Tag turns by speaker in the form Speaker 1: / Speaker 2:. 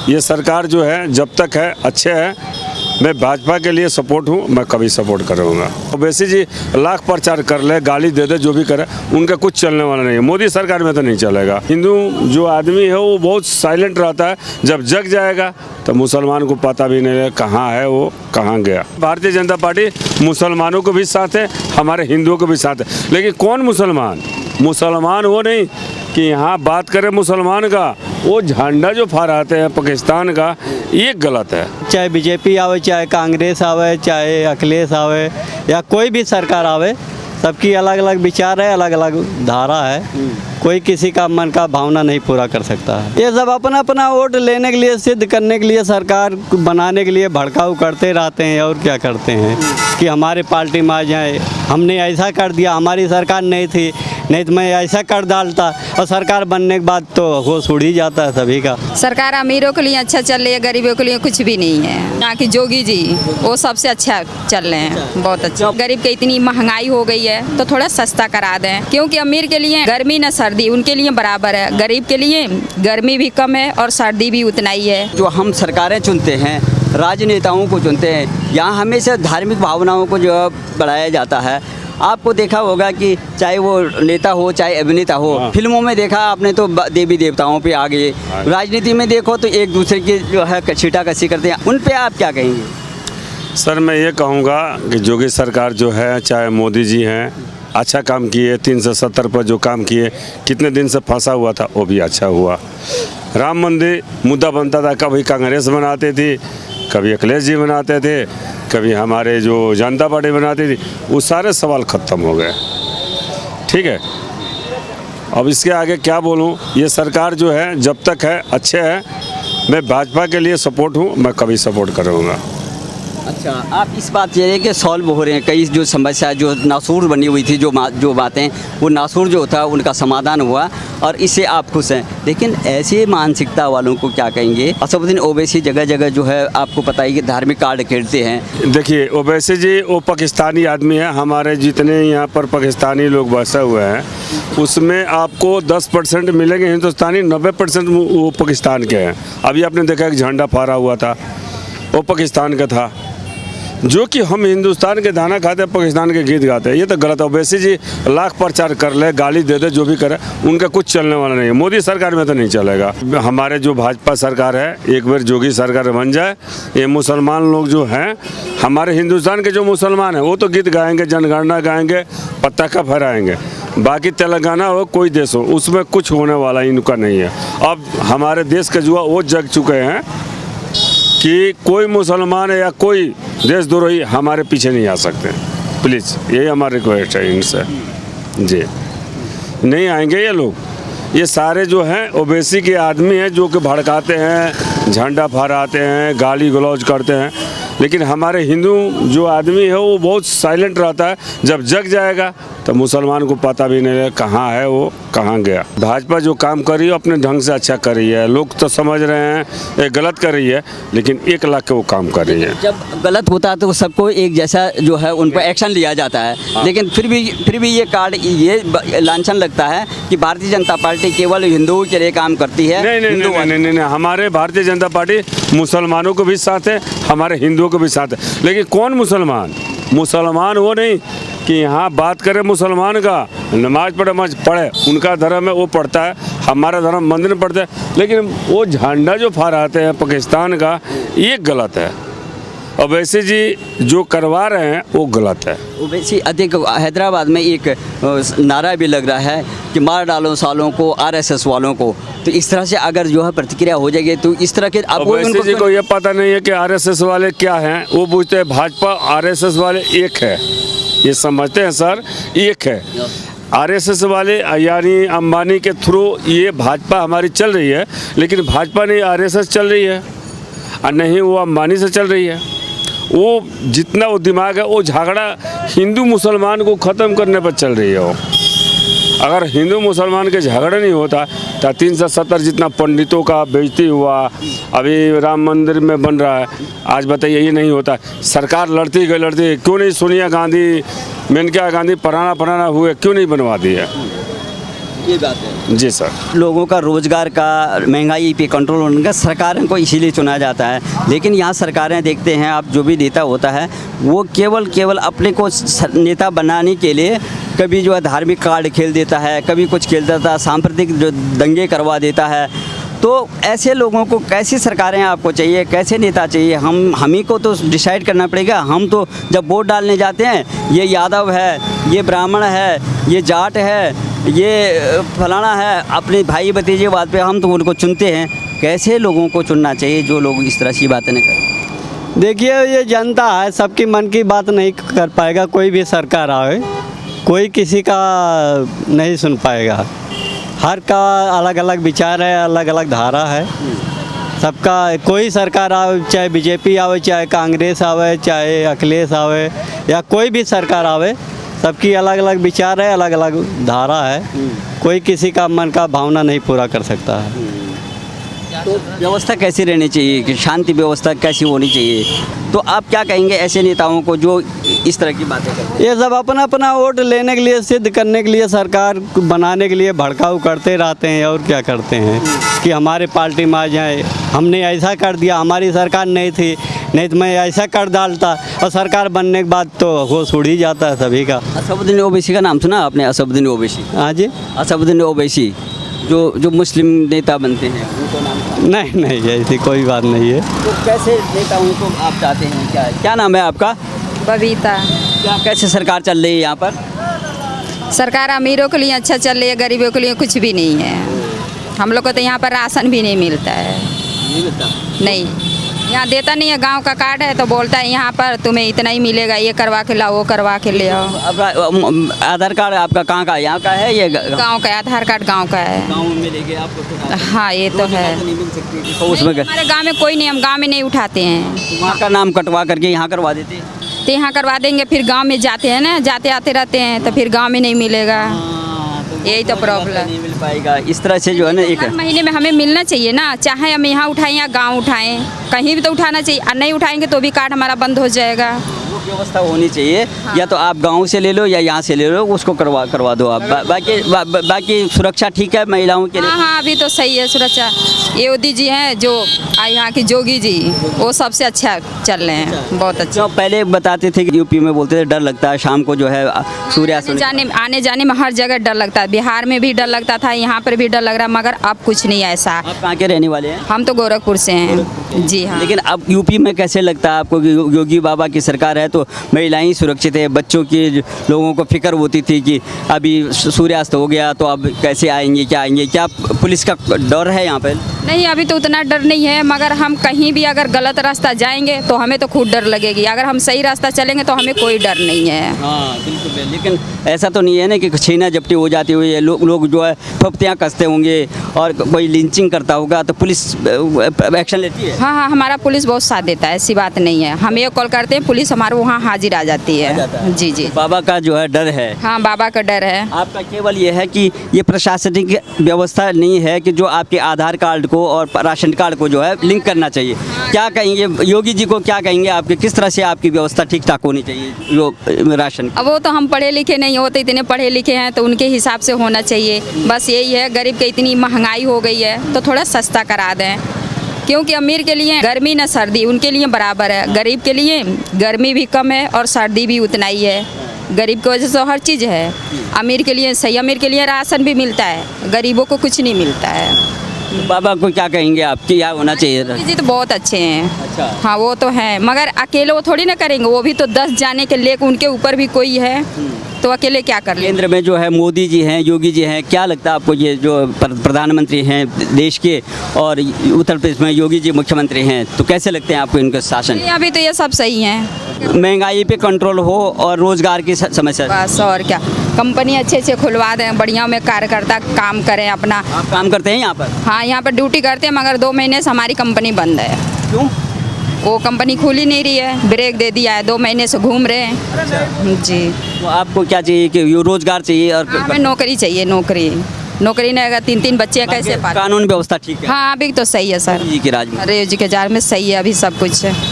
Speaker 1: ये सरकार जो है जब तक है अच्छे है, मैं भाजपा के लिए सपोर्ट हूँ, मैं कभी सपोर्ट करूँगा। ओवैसी जी लाख प्रचार कर ले, गाली दे दे, जो भी करे, उनका कुछ चलने वाला नहीं है। मोदी सरकार में तो नहीं चलेगा। हिंदू जो आदमी है वो बहुत साइलेंट रहता है, जब जग जाएगा तो मुसलमान को पता भी नहीं है कहाँ है वो, कहाँ गया। भारतीय जनता पार्टी मुसलमानों को भी साथ है, हमारे हिंदुओं को भी साथ है, लेकिन कौन मुसलमान? मुसलमान वो नहीं कि यहाँ बात करें मुसलमान का, वो झंडा जो फहराते हैं पाकिस्तान का, ये गलत है।
Speaker 2: चाहे बीजेपी आवे, चाहे कांग्रेस आवे, चाहे अखिलेश आवे या कोई भी सरकार आवे, सबकी अलग अलग विचार है, अलग अलग धारा है। कोई किसी का मन का भावना नहीं पूरा कर सकता है। ये सब अपना अपना वोट लेने के लिए, सिद्ध करने के लिए, सरकार बनाने के लिए भड़काऊ करते रहते हैं। और क्या करते हैं कि हमारे पार्टी में आ जाए, हमने ऐसा कर दिया, हमारी सरकार नहीं थी, नहीं तो मैं ऐसा कर डालता। और सरकार बनने के बाद तो होश उड़ ही जाता है सभी का।
Speaker 3: सरकार अमीरों के लिए अच्छा चल रही है, गरीबों के लिए कुछ भी नहीं है। यहाँ की जोगी जी वो सबसे अच्छा चल रहे हैं, बहुत अच्छा। गरीब की इतनी महंगाई हो गई है तो थोड़ा सस्ता करा दें, क्योंकि अमीर के लिए गर्मी न सर्दी उनके लिए बराबर है, गरीब के लिए गर्मी भी कम है और सर्दी भी उतना ही है।
Speaker 4: जो हम सरकारें चुनते हैं, राजनेताओं को चुनते हैं, यहाँ हमेशा धार्मिक भावनाओं को जो बढ़ाया जाता है। आपको देखा होगा कि चाहे वो नेता हो चाहे अभिनेता हो, फिल्मों में देखा आपने तो देवी देवताओं पे आ गए, राजनीति में देखो तो एक दूसरे की जो है छीटाकशी करते हैं। उन पे आप क्या कहेंगे?
Speaker 1: सर मैं ये कहूँगा कि योगी सरकार जो है, चाहे मोदी जी हैं, अच्छा काम किए। 370 पर जो काम किए, कितने दिन से फंसा हुआ था वो भी अच्छा हुआ। राम मंदिर मुद्दा बनता था, कभी कांग्रेस बनाते थी, कभी अखिलेश जी बनाते थे, कभी हमारे जो जनता पार्टी बनाती थी, वो सारे सवाल ख़त्म हो गए। ठीक है, अब इसके आगे क्या बोलूं? ये सरकार जो है जब तक है अच्छे है, मैं भाजपा के लिए सपोर्ट हूं, मैं कभी सपोर्ट करूंगा।
Speaker 4: अच्छा, आप इस बात ये है कि सॉल्व हो रहे हैं कई जो समस्या जो नासूर बनी हुई थी, जो बातें वो नासूर जो था उनका समाधान हुआ और इससे आप खुश हैं। लेकिन ऐसे मानसिकता वालों को क्या कहेंगे? असदुद्दीन ओवैसी जगह जगह जो है आपको पता ही कि धार्मिक कार्ड खेलते हैं।
Speaker 1: देखिए ओवैसी जी वो पाकिस्तानी आदमी है। हमारे जितने यहाँ पर पाकिस्तानी लोग बसे हुए हैं उसमें आपको 10% मिलेंगे हिंदुस्तानी, 90% वो पाकिस्तान के हैं। अभी आपने देखा एक झंडा फहरा हुआ था, वो पाकिस्तान का था। जो कि हम हिंदुस्तान के दाना खाते हैं, पाकिस्तान के गीत गाते हैं, ये तो गलत है। ओवैसी जी लाख प्रचार कर ले, गाली दे दे, जो भी करे, उनका कुछ चलने वाला नहीं है। मोदी सरकार में तो नहीं चलेगा। हमारे जो भाजपा सरकार है, एक बार योगी सरकार बन जाए, ये मुसलमान लोग जो हैं, हमारे हिंदुस्तान के जो मुसलमान हैं, वो तो गीत गाएंगे, जनगणना गाएंगे, पताका फहराएंगे। बाकी तेलंगाना हो कोई देश हो, उसमें कुछ होने वाला इनका नहीं है। अब हमारे देश के जुआ वो जग चुके हैं कि कोई मुसलमान है या कोई देशद्रोही हमारे पीछे नहीं आ सकते। प्लीज़ यही हमारी रिक्वेस्ट है इनसे जी, नहीं आएंगे ये लोग। ये सारे जो हैं ओवैसी के आदमी हैं जो कि भड़काते हैं, झंडा फहराते हैं, गाली गलौज करते हैं, लेकिन हमारे हिंदू जो आदमी है वो बहुत साइलेंट रहता है, जब जग जाएगा तो मुसलमान को पता भी नहीं है कहाँ है वो, कहाँ गया। भाजपा जो काम कर रही है अपने ढंग से अच्छा कर रही है। लोग तो समझ रहे हैं ये गलत कर रही है, लेकिन 1 लाख के वो काम कर रही है।
Speaker 4: जब गलत होता है तो सबको एक जैसा जो है उन पर एक्शन लिया जाता है। लेकिन फिर भी ये कार्ड ये लांछन लगता है कि भारतीय जनता पार्टी केवल हिंदुओं के लिए काम करती है।
Speaker 1: नहीं, हमारे भारतीय जनता पार्टी मुसलमानों को भी साथ है, हमारे हिंदुओं को भी साथ है, लेकिन कौन मुसलमान? मुसलमान वो नहीं कि यहाँ बात करें मुसलमान का, नमाज पढ़े, उनका धर्म है वो पढ़ता है, हमारा धर्म मंदिर में पढ़ता है, लेकिन वो झंडा जो फहराते हैं पाकिस्तान का, ये गलत है। ओवैसी जी जो करवा रहे हैं वो गलत है।
Speaker 4: ओवैसी अधिक हैदराबाद में एक नारा भी लग रहा है कि मार डालो सालों को, आरएसएस वालों को। तो इस तरह से अगर जो है प्रतिक्रिया हो जाएगी तो इस तरह के
Speaker 1: ओवैसी जी को ये पता नहीं है कि आरएसएस वाले क्या हैं। वो पूछते हैं भाजपा आरएसएस वाले एक है, ये समझते हैं सर, एक है। आरएसएस वाले यानी अंबानी के थ्रू ये भाजपा हमारी चल रही है, लेकिन भाजपा नहीं आरएसएस चल रही है और नहीं वो अंबानी से चल रही है। वो जितना वो दिमाग है वो झगड़ा हिंदू मुसलमान को ख़त्म करने पर चल रही है। वो अगर हिंदू मुसलमान के झगड़ा नहीं होता तो 370 जितना पंडितों का बेइज्जती हुआ, अभी राम मंदिर में बन रहा है, आज बताइए ये नहीं होता। सरकार लड़ती गई, क्यों नहीं सोनिया गांधी, मेनका गांधी पराना हुए, क्यों नहीं बनवा दी है?
Speaker 4: ये बात है।
Speaker 1: जी सर।
Speaker 4: लोगों का रोजगार का, महंगाई पे कंट्रोल होने का सरकार को इसीलिए चुना जाता है। लेकिन यहाँ सरकारें देखते हैं आप, जो भी नेता होता है वो केवल अपने को नेता बनाने के लिए कभी जो है धार्मिक कार्ड खेल देता है, कभी कुछ खेल देता है, सांप्रदायिक जो दंगे करवा देता है। तो ऐसे लोगों को कैसी सरकारें आपको चाहिए, कैसे नेता चाहिए? हम ही को तो डिसाइड करना पड़ेगा। हम तो जब वोट डालने जाते हैं, ये यादव है, ये ब्राह्मण है, ये जाट है, ये फलाना है, अपने भाई भतीजे बात पे हम तो उनको चुनते हैं। कैसे लोगों को चुनना चाहिए जो लोग इस तरह की बातें नहीं करें?
Speaker 2: देखिए, ये जनता है, सबकी मन की बात नहीं कर पाएगा। कोई भी सरकार आए, कोई किसी का नहीं सुन पाएगा। हर का अलग अलग विचार है, अलग अलग धारा है सबका। कोई सरकार आवे, चाहे बीजेपी आवे, चाहे कांग्रेस आवे, चाहे अखिलेश आवे, या कोई भी सरकार आवे, सबकी अलग अलग विचार है, अलग अलग धारा है। कोई किसी का मन का भावना नहीं पूरा कर सकता है।
Speaker 4: तो व्यवस्था कैसी रहनी चाहिए, कि शांति व्यवस्था कैसी होनी चाहिए? तो आप क्या कहेंगे ऐसे नेताओं को जो इस तरह की बातें करते हैं?
Speaker 2: ये सब अपना अपना वोट लेने के लिए, सिद्ध करने के लिए, सरकार बनाने के लिए भड़काऊ करते रहते हैं। और क्या करते हैं कि हमारे पार्टी में आ जाए, हमने ऐसा कर दिया, हमारी सरकार नहीं थी, नहीं तो मैं ऐसा कर डालता। और सरकार बनने के बाद तो होश उड़ ही जाता है सभी का।
Speaker 4: असदुद्दीन ओवैसी का नाम सुना आपने? असदुद्दीन ओवैसी।
Speaker 2: हाँ जी।
Speaker 4: असदुद्दीन ओवैसी जो मुस्लिम नेता बनते हैं, उनको नाम सुना?
Speaker 2: नहीं, ऐसी कोई बात नहीं है।
Speaker 4: तो कैसे नेताओं को आप चाहते हैं? क्या नाम है आपका?
Speaker 3: बबीता।
Speaker 4: क्या कैसे सरकार चल रही है यहाँ पर?
Speaker 3: सरकार अमीरों के लिए अच्छा चल रही है, गरीबों के लिए कुछ भी नहीं है। हम लोग को तो यहाँ पर राशन भी नहीं मिलता है।
Speaker 4: नहीं मिलता?
Speaker 3: नहीं, यहाँ देता नहीं है। गांव का कार्ड है तो बोलता है यहाँ पर तुम्हें इतना ही मिलेगा, ये करवा के लाओ, वो करवा के ले आओ।
Speaker 4: आधार कार्ड आपका कहाँ का है? यहाँ का है? ये
Speaker 3: गांव का है, आधार कार्ड गांव का है।
Speaker 4: गाँव में लेके आपको तो
Speaker 3: हाँ, ये तो है।
Speaker 4: नहीं मिल सकती तो
Speaker 3: नहीं,
Speaker 4: उसमें
Speaker 3: हमारे गांव में कोई नहीं, हम गांव में नहीं उठाते हैं।
Speaker 4: वहाँ का नाम कटवा करके यहाँ करवा देते हैं।
Speaker 3: तो यहाँ करवा देंगे, फिर गांव में जाते हैं ना, जाते आते रहते हैं, तो फिर गांव में नहीं मिलेगा। यही तो प्रॉब्लम
Speaker 4: नहीं मिल पाएगा। इस तरह से जो है ना, एक
Speaker 3: हर महीने में हमें मिलना चाहिए ना, चाहे हम यहाँ उठाएं या गांव उठाएं, कहीं भी तो उठाना चाहिए। और नहीं उठाएंगे तो भी कार्ड हमारा बंद हो जाएगा।
Speaker 4: वो व्यवस्था होनी चाहिए। या तो आप गांव से ले लो या यहाँ से ले लो, उसको करवा दो आप। बाकी सुरक्षा ठीक है महिलाओं के लिए?
Speaker 3: हाँ, अभी तो सही है सुरक्षा। योगी जी हैं जो यहाँ की जोगी जी, वो सबसे अच्छा चल रहे हैं, बहुत अच्छा।
Speaker 4: जो पहले बताते थे कि यूपी में बोलते थे डर लगता है शाम को जो है सूर्यास्त
Speaker 3: आने जाने में हर जगह डर लगता है। बिहार में भी डर लगता था, यहाँ पर भी डर लग रहा है, मगर अब कुछ नहीं है ऐसा।
Speaker 4: आप कहाँ के रहने वाले हैं?
Speaker 3: हम तो गोरखपुर से हैं। जी हाँ।
Speaker 4: लेकिन अब यूपी में कैसे लगता है आपको कि योगी बाबा की सरकार है तो महिलाएं सुरक्षित है, बच्चों की लोगों को फिक्र होती थी कि अभी सूर्यास्त हो गया तो अब कैसे आएंगे, क्या आएंगे? क्या पुलिस का डर है यहाँ पर?
Speaker 3: नहीं, अभी तो उतना डर नहीं है, मगर हम कहीं भी अगर गलत रास्ता जाएंगे तो हमें तो खुद डर लगेगी। अगर हम सही रास्ता चलेंगे तो हमें कोई डर नहीं है।
Speaker 4: हाँ बिल्कुल। लेकिन ऐसा तो नहीं है ना कि छीना झपटी हो जाती हुई है, लोग जो है फप्तियाँ कसते होंगे और कोई लिंचिंग करता होगा तो पुलिस एक्शन लेती है?
Speaker 3: हाँ, हमारा पुलिस बहुत साथ देता है, ऐसी बात नहीं है। हम ये कॉल करते हैं, पुलिस हमारे वहाँ हाजिर आ जाती है। जी जी।
Speaker 4: बाबा का जो है डर है?
Speaker 3: हाँ, बाबा का डर है।
Speaker 4: आपका केवल ये है कि ये प्रशासनिक व्यवस्था नहीं है कि जो आपके आधार कार्ड को और राशन कार्ड को जो है लिंक करना चाहिए। क्या कहेंगे योगी जी को, क्या कहेंगे आपके, किस तरह से आपकी व्यवस्था ठीक ठाक होनी चाहिए जो राशन?
Speaker 3: अब वो तो हम पढ़े लिखे नहीं होते, इतने पढ़े लिखे हैं तो उनके हिसाब से होना चाहिए। बस यही है, गरीब की इतनी महंगाई हो गई है तो थोड़ा सस्ता करा दें। क्योंकि अमीर के लिए गर्मी न सर्दी उनके लिए बराबर है, गरीब के लिए गर्मी भी कम है और सर्दी भी उतना ही है। गरीब की वजह से हर चीज़ है। अमीर के लिए सही, अमीर के लिए राशन भी मिलता है, गरीबों को कुछ नहीं मिलता है।
Speaker 4: बाबा को क्या कहेंगे आप, क्या होना चाहिए?
Speaker 3: जी तो बहुत अच्छे हैं।
Speaker 4: अच्छा।
Speaker 3: हाँ, वो तो हैं, मगर अकेले वो थोड़ी ना करेंगे, वो भी तो 10 जाने के लेकर उनके ऊपर भी कोई है तो अकेले क्या कर लेंगे।
Speaker 4: केंद्र में जो है मोदी जी हैं, योगी जी हैं, क्या लगता है आपको ये जो प्रधानमंत्री हैं देश के और उत्तर प्रदेश में योगी जी मुख्यमंत्री हैं, तो कैसे लगते हैं आपको इनका शासन?
Speaker 3: अभी तो ये सब सही हैं।
Speaker 4: महंगाई पे कंट्रोल हो और रोजगार की समस्या?
Speaker 3: बस और क्या, कंपनी अच्छे खुलवा दें, बढ़िया में कार्यकर्ता काम करें अपना।
Speaker 4: आप काम करते हैं यहाँ पर?
Speaker 3: हाँ, यहाँ पर ड्यूटी करते हैं, मगर 2 महीने से हमारी कंपनी बंद है।
Speaker 4: क्यों?
Speaker 3: वो कंपनी खुल ही नहीं रही है, ब्रेक दे दिया है, 2 महीने से घूम रहे हैं। जी।
Speaker 4: तो आपको क्या चाहिए कि रोजगार चाहिए? और
Speaker 3: हाँ, हमें नौकरी चाहिए, नौकरी नहीं, अगर 3-3 बच्चे कैसे पालें?
Speaker 4: कानून व्यवस्था ठीक है?
Speaker 3: हाँ, अभी तो सही है सर।
Speaker 4: जी के राज में,
Speaker 3: जी के जार में सही है अभी सब कुछ।